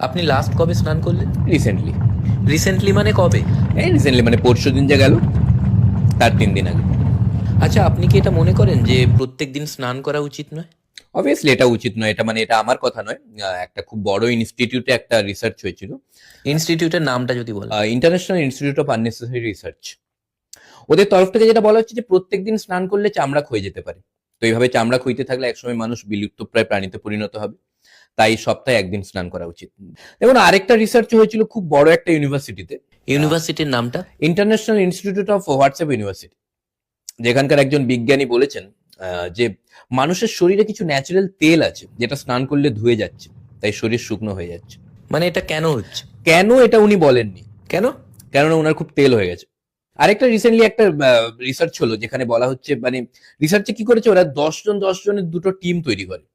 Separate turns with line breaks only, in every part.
আপনি লাস্ট কবে স্নান করলেন?
রিসেন্টলি।
রিসেন্টলি মানে কবে?
এই রিসেন্টলি মানে পরশুদিন যে গেল, তার 3 দিন আগে।
আচ্ছা, আপনি কি এটা মনে করেন যে প্রত্যেক দিন স্নান করা উচিত নয়?
অবভিয়াসলি এটা উচিত নয়, এটা মানে এটা আমার কথা নয়। একটা খুব বড় ইনস্টিটিউটে একটা রিসার্চ হয়েছিল,
ইনস্টিটিউটের নামটা যদি বলেন।
International institute of unnecessary research. ওদের তরফ থেকে যেটা বলা হচ্ছে যে প্রত্যেকদিন স্নান করলে চামড়া ক্ষয়ে যেতে পারে। তো এইভাবে চামড়া ক্ষইতে থাকলে একসময় মানুষ বিলুপ্তপ্রায় প্রাণীতে পরিণত হবে। তাই সপ্তাহে একদিন স্নান করা উচিত। দেখুন, আরেকটা রিসার্চ হয়েছিল খুব বড় একটা ইউনিভার্সিটিতে,
ইউনিভার্সিটির নামটা?
International institute of WhatsApp university, যেখানকার একজন বিজ্ঞানী বলেছেন যে মানুষের শরীরে কিছু ন্যাচারাল তেল আছে যেটা স্নান করলে ধুয়ে যাচ্ছে, তাই শরীর শুকনো হয়ে যাচ্ছে।
মানে এটা কেন হচ্ছে?
কেন এটা উনি বলেননি,
কেন?
কেননা ওনার খুব তেল হয়ে গেছে। আরেকটা রিসেন্টলি একটা রিসার্চ হলো, যেখানে বলা হচ্ছে মানে রিসার্চে কি করেছে ওরা 10 জনের দুটো টিম তৈরি করে।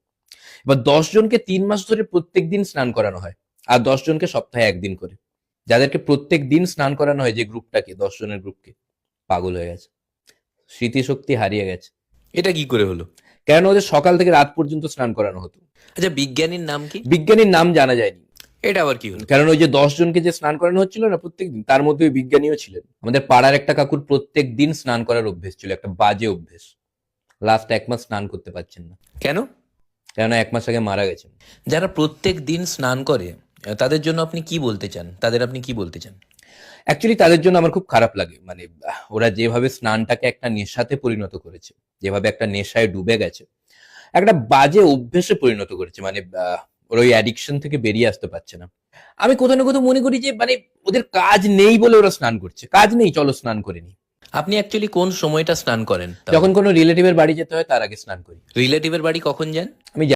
এবার 10 জনকে 3 মাস ধরে প্রত্যেক দিন স্নান করানো হয়, আর 10 জনকে সপ্তাহে একদিন করে। যাদেরকে প্রত্যেক দিন স্নান করানো হয়, যে গ্রুপটাকে, 10 জনের গ্রুপকে, পাগল হয়ে গেছে, স্মৃতিশক্তি হারিয়ে গেছে।
এটা কি করে হলো?
কেন ওদের সকাল থেকে রাত পর্যন্ত স্নান করানো হতো।
আচ্ছা, বিজ্ঞানীর নাম কি?
বিজ্ঞানীর নাম জানা যায়নি,
এটা আবার কি হলো?
কারণ ওই যে 10 জনকে যে স্নান করানো হচ্ছিল না প্রত্যেকদিন, তার মধ্যে ওই বিজ্ঞানীও ছিলেন। আমাদের পাড়ার একটা কাকুর প্রত্যেক দিন স্নান করার অভ্যেস ছিল, একটা বাজে অভ্যেস। লাস্ট 1 মাস স্নান করতে পারছেন না,
কেন?
কেননা 1 মাস আগে মারা গেছেন।
যারা প্রত্যেক দিন স্নান করে, তাদের জন্য আপনি কি বলতে চান? তাদের আপনি কি বলতে চান?
অ্যাকচুয়ালি তাদের জন্য আমার খুব খারাপ লাগে, মানে ওরা যেভাবে স্নানটাকে একটা নেশাতে পরিণত করেছে, যেভাবে একটা নেশায় ডুবে গেছে, একটা বাজে অভ্যেসে পরিণত করেছে, মানে ওরা ওই অ্যাডিকশন থেকে বেরিয়ে আসতে পারছে না। আমি কোথাও না কোথাও মনে করি যে মানে ওদের কাজ নেই বলে ওরা স্নান করছে, কাজ নেই, চলো স্নান করে নি।
আপনি অ্যাকচুয়ালি কোন সময়টা স্নান করেন?
যখন কোনো রিলেটিভের বাড়ি যেতে হয় তার আগে স্নান করি।
রিলেটিভের বাড়ি কখন যান?
আমি